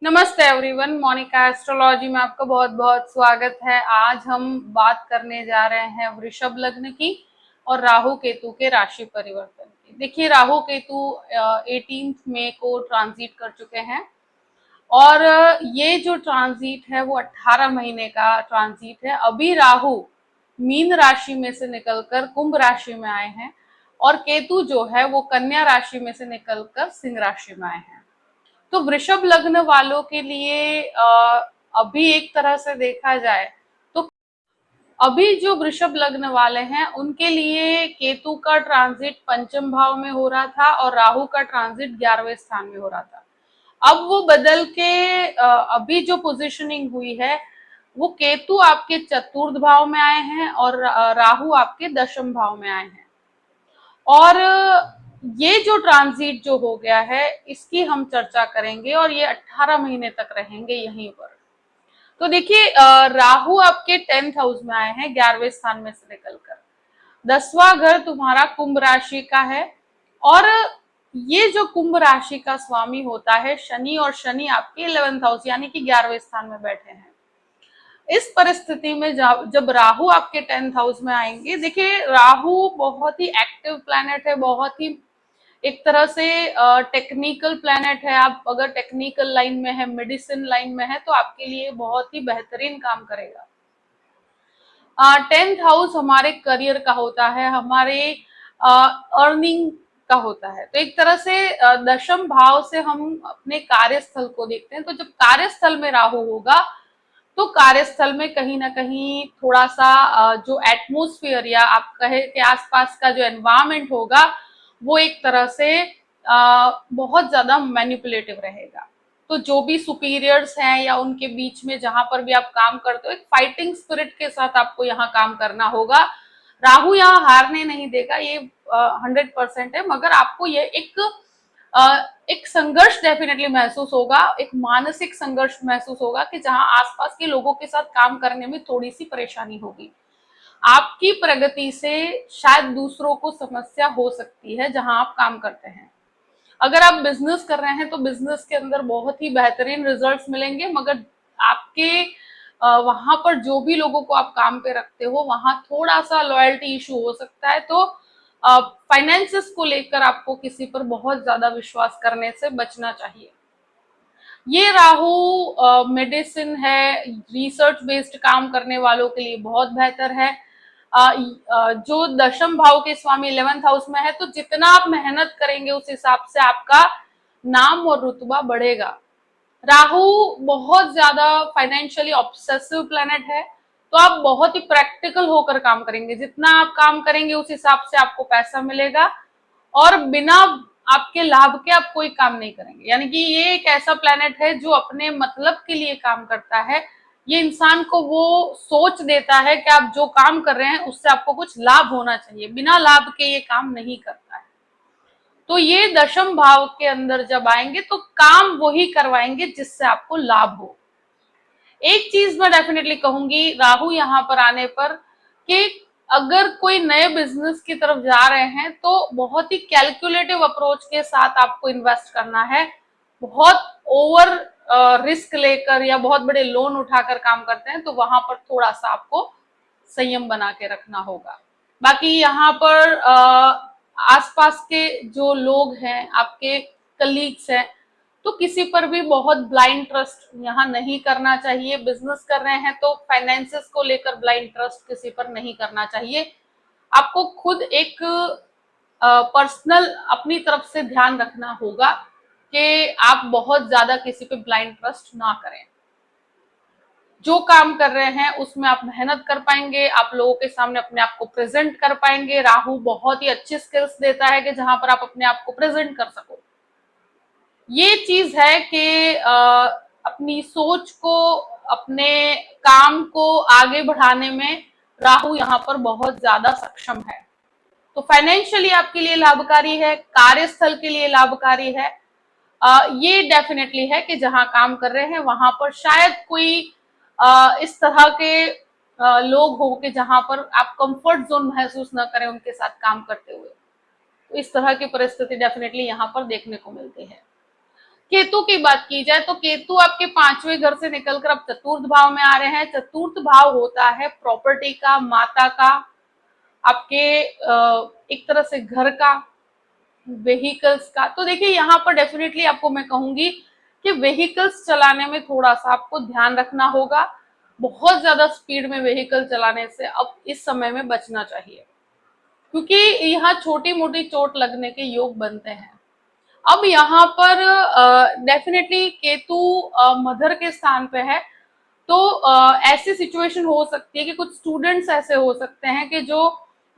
नमस्ते everyone, Monika astrology में आपका बहुत बहुत स्वागत है। आज हम बात करने जा रहे हैं वृषभ लग्न की और राहु केतु के राशि परिवर्तन की। देखिए, राहु केतु 18 मई को ट्रांजिट कर चुके हैं और ये जो ट्रांजिट है वो 18 महीने का ट्रांजिट है। अभी राहु मीन राशि में से निकलकर कुंभ राशि में आए हैं और केतु जो है वो कन्या राशि में से निकलकर सिंह राशि में आए हैं। तो वृषभ लग्न वालों के लिए अभी एक तरह से देखा जाए तो अभी जो वृषभ लग्न वाले हैं उनके लिए केतु का ट्रांजिट पंचम भाव में हो रहा था और राहु का ट्रांजिट 11वें स्थान में हो रहा था। अब वो बदल के अभी जो पोजीशनिंग हुई है वो केतु आपके चतुर्थ भाव में आए हैं और राहु आपके दशम भाव में आए हैं। और ये जो ट्रांजिट जो हो गया है इसकी हम चर्चा करेंगे और ये 18 महीने तक रहेंगे यहीं पर। तो देखिए, राहु आपके 10th हाउस में आए हैं 11वें स्थान में से निकलकर। 10वां घर तुम्हारा कुंभ राशि का है और ये जो कुंभ राशि का स्वामी होता है शनि, और शनि आपके 11th हाउस यानी कि 11वें स्थान में बैठे हैं। इस परिस्थिति में जब राहु आपके 10th हाउस में आएंगे, देखिए राहु बहुत ही एक्टिव प्लैनेट है, बहुत ही एक तरह से टेक्निकल प्लैनेट है। आप अगर टेक्निकल लाइन में है, मेडिसिन लाइन में है, तो आपके लिए बहुत ही बेहतरीन काम करेगा। 10th हाउस हमारे करियर का होता है, हमारे अर्निंग का होता है। तो एक तरह से दशम भाव से हम अपने कार्यस्थल को देखते हैं। तो जब कार्यस्थल में राहु होगा तो कार्यस्थल में कहीं ना कहीं थोड़ा सा जो एटमोस्फियर या आप कहे कि आसपास का जो एनवायरमेंट होगा वो एक तरह से बहुत ज्यादा मैनिपुलेटिव रहेगा। तो जो भी सुपीरियर्स हैं या उनके बीच में जहां पर भी आप काम करते हो, एक फाइटिंग स्पिरिट के साथ आपको यहाँ काम करना होगा। राहु यहाँ हारने नहीं देगा, ये 100% है, मगर आपको ये एक संघर्ष डेफिनेटली महसूस होगा, एक मानसिक संघर्ष महसूस होगा कि जहां आसपास के लोगों के साथ काम करने में थोड़ी सी परेशानी होगी। आपकी प्रगति से शायद दूसरों को समस्या हो सकती है जहां आप काम करते हैं। अगर आप बिजनेस कर रहे हैं तो बिजनेस के अंदर बहुत ही बेहतरीन रिजल्ट्स मिलेंगे, मगर आपके वहां पर जो भी लोगों को आप काम पे रखते हो वहां थोड़ा सा लॉयल्टी इशू हो सकता है। तो फाइनेंसेस को लेकर आपको किसी पर बहुत ज्यादा विश्वास करने से बचना चाहिए। ये राहु मेडिसिन है, रिसर्च बेस्ड काम करने वालों के लिए बहुत बेहतर है। जो दशम भाव के स्वामी 11th हाउस में है, तो जितना आप मेहनत करेंगे उस हिसाब से आपका नाम और रुतबा बढ़ेगा। राहु बहुत ज्यादा फाइनेंशियली ऑब्सेसिव प्लैनेट है, तो आप बहुत ही प्रैक्टिकल होकर काम करेंगे। जितना आप काम करेंगे उस हिसाब से आपको पैसा मिलेगा और बिना आपके लाभ के आप कोई काम नहीं करेंगे। यानी कि ये एक ऐसा प्लैनेट है जो अपने मतलब के लिए काम करता है। ये इंसान को वो सोच देता है कि आप जो काम कर रहे हैं उससे आपको कुछ लाभ होना चाहिए, बिना लाभ के ये काम नहीं करता है। तो ये दशम भाव के अंदर जब आएंगे तो काम वही करवाएंगे जिससे आपको लाभ हो। एक चीज मैं डेफिनेटली कहूंगी राहु यहाँ पर आने पर कि अगर कोई नए बिजनेस की तरफ जा रहे हैं तो बहुत ही कैलकुलेटिव अप्रोच के साथ आपको इन्वेस्ट करना है। बहुत ओवर रिस्क लेकर या बहुत बड़े लोन उठाकर काम करते हैं तो वहां पर थोड़ा सा आपको संयम बना के रखना होगा। बाकी यहाँ पर आसपास के जो लोग हैं, आपके कलीग्स हैं, तो किसी पर भी बहुत ब्लाइंड ट्रस्ट यहाँ नहीं करना चाहिए। बिजनेस कर रहे हैं तो फाइनेंसेस को लेकर ब्लाइंड ट्रस्ट किसी पर नहीं करना चाहिए। आपको खुद एक पर्सनल अपनी तरफ से ध्यान रखना होगा कि आप बहुत ज्यादा किसी पे ब्लाइंड ट्रस्ट ना करें। जो काम कर रहे हैं उसमें आप मेहनत कर पाएंगे, आप लोगों के सामने अपने आप को प्रेजेंट कर पाएंगे। राहु बहुत ही अच्छी स्किल्स देता है कि जहां पर आप अपने आप को प्रेजेंट कर सको। ये चीज है कि अपनी सोच को, अपने काम को आगे बढ़ाने में राहु यहाँ पर बहुत ज्यादा सक्षम है। तो फाइनेंशियली आपके लिए लाभकारी है, कार्यस्थल के लिए लाभकारी है। ये डेफिनेटली है कि जहां काम कर रहे हैं वहां पर शायद कोई इस तरह के लोग हो कि जहां पर आप कंफर्ट जोन महसूस न करें उनके साथ काम करते हुए। तो इस तरह की परिस्थिति डेफिनेटली यहाँ पर देखने को मिलती है। केतु की बात की जाए तो केतु आपके 5वें घर से निकलकर अब चतुर्थ भाव में आ रहे हैं। चतुर्थ भाव होता है प्रॉपर्टी का, माता का, आपके एक तरह से घर का, व्हीकल्स का। तो देखिए यहाँ पर डेफिनेटली आपको मैं कहूंगी कि व्हीकल्स चलाने में थोड़ा सा आपको ध्यान रखना होगा। बहुत ज्यादा स्पीड में व्हीकल चलाने से अब इस समय में बचना चाहिए, क्योंकि यहाँ छोटी मोटी चोट लगने के योग बनते हैं। अब यहाँ पर डेफिनेटली केतु मदर के स्थान पे है, तो ऐसी सिचुएशन हो सकती है कि कुछ स्टूडेंट्स ऐसे हो सकते हैं कि जो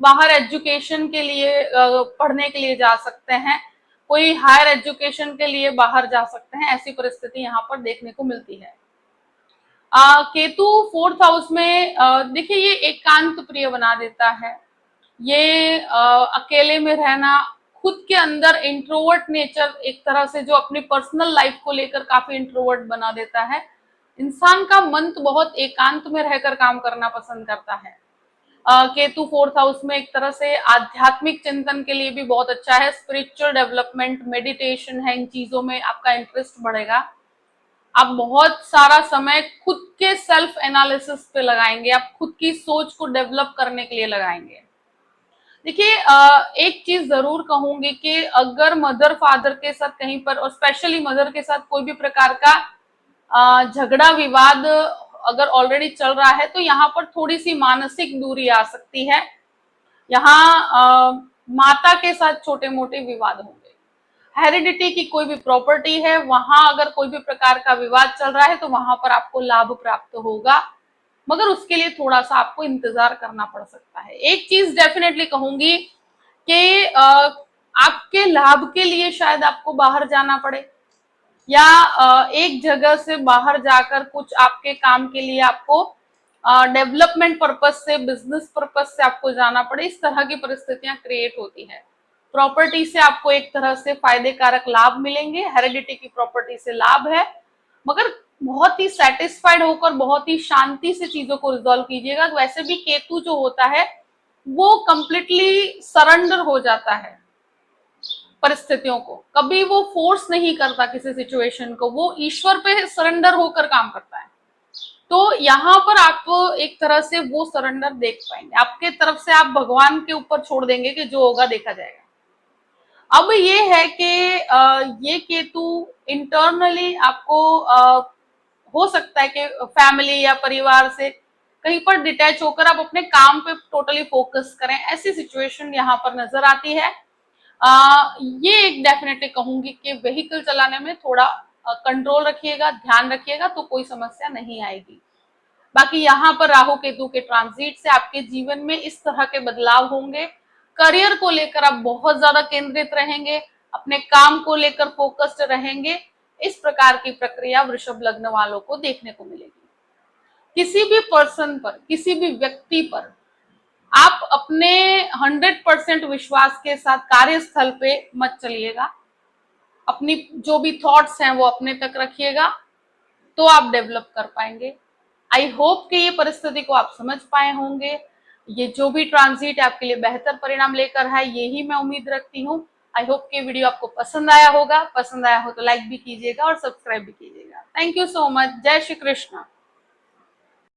बाहर एजुकेशन के लिए पढ़ने के लिए जा सकते हैं, कोई हायर एजुकेशन के लिए बाहर जा सकते हैं। ऐसी परिस्थिति यहाँ पर देखने को मिलती है। केतु 4th हाउस में देखिए ये एकांत प्रिय बना देता है। ये अकेले में रहना, खुद के अंदर इंट्रोवर्ट नेचर, एक तरह से जो अपनी पर्सनल लाइफ को लेकर काफी इंट्रोवर्ट बना देता है। इंसान का मन तो बहुत एकांत में रहकर काम करना पसंद करता है। केतु 4th हाउस में एक तरह से आध्यात्मिक चिंतन के लिए भी बहुत अच्छा है। स्पिरिचुअल डेवलपमेंट, मेडिटेशन है, इन चीजों में आपका इंटरेस्ट बढ़ेगा। आप बहुत सारा समय खुद के सेल्फ एनालिसिस पे लगाएंगे, आप खुद की सोच को डेवलप करने के लिए लगाएंगे। देखिए एक चीज जरूर कहूंगी कि अगर मदर फादर के साथ कहीं पर, और स्पेशली मदर के साथ कोई भी प्रकार का झगड़ा विवाद अगर ऑलरेडी चल रहा है, तो यहाँ पर थोड़ी सी मानसिक दूरी आ सकती है। यहाँ माता के साथ छोटे मोटे विवाद होंगे। हेरिडिटी की कोई भी प्रॉपर्टी है, वहां अगर कोई भी प्रकार का विवाद चल रहा है तो वहां पर आपको लाभ प्राप्त होगा, मगर उसके लिए थोड़ा सा आपको इंतजार करना पड़ सकता है। एक चीज डेफिनेटली कहूंगी कि आपके लाभ के लिए शायद आपको बाहर जाना पड़े, या एक जगह से बाहर जाकर कुछ आपके काम के लिए आपको डेवलपमेंट पर्पज से, बिजनेस पर्पज से आपको जाना पड़े। इस तरह की परिस्थितियां क्रिएट होती है। प्रॉपर्टी से आपको एक तरह से फायदे कारक लाभ मिलेंगे, हेरिडिटी की प्रॉपर्टी से लाभ है, मगर बहुत ही सेटिस्फाइड होकर बहुत ही शांति से चीजों को रिजॉल्व कीजिएगा। वैसे भी केतु जो होता है वो कंप्लीटली सरेंडर हो जाता है परिस्थितियों को, कभी वो फोर्स नहीं करता किसी सिचुएशन को, वो ईश्वर पे सरेंडर होकर काम करता है। तो यहाँ पर आप एक तरह से वो सरेंडर देख पाएंगे, आपके तरफ से आप भगवान के ऊपर छोड़ देंगे कि जो होगा देखा जाएगा। अब ये है कि ये केतु इंटरनली आपको हो सकता है कि फैमिली या परिवार से कहीं पर डिटैच होकर आप अपने काम पे टोटली फोकस करें, ऐसी सिचुएशन यहाँ पर नजर आती है। ये एक डेफिनेटली कहूंगी कि व्हीकल चलाने में थोड़ा कंट्रोल रखिएगा, ध्यान रखिएगा, तो कोई समस्या नहीं आएगी। बाकी यहाँ पर राहु केतु के ट्रांजिट से आपके जीवन में इस तरह के बदलाव होंगे। करियर को लेकर आप बहुत ज्यादा केंद्रित रहेंगे, अपने काम को लेकर फोकस्ड रहेंगे। इस प्रकार की प्रक्रिया वृषभ लग्न वालों को देखने को मिलेगी। किसी भी पर्सन पर, किसी भी व्यक्ति पर आप अपने 100% विश्वास के साथ कार्यस्थल पे मत चलिएगा। अपनी जो भी थॉट्स हैं वो अपने तक रखिएगा, तो आप डेवलप कर पाएंगे। आई होप कि ये परिस्थिति को आप समझ पाए होंगे। ये जो भी ट्रांजिट आपके लिए बेहतर परिणाम लेकर है, यही मैं उम्मीद रखती हूँ। आई होप कि वीडियो आपको पसंद आया होगा। पसंद आया हो तो लाइक भी कीजिएगा और सब्सक्राइब भी कीजिएगा। Thank you so much. जय श्री कृष्ण।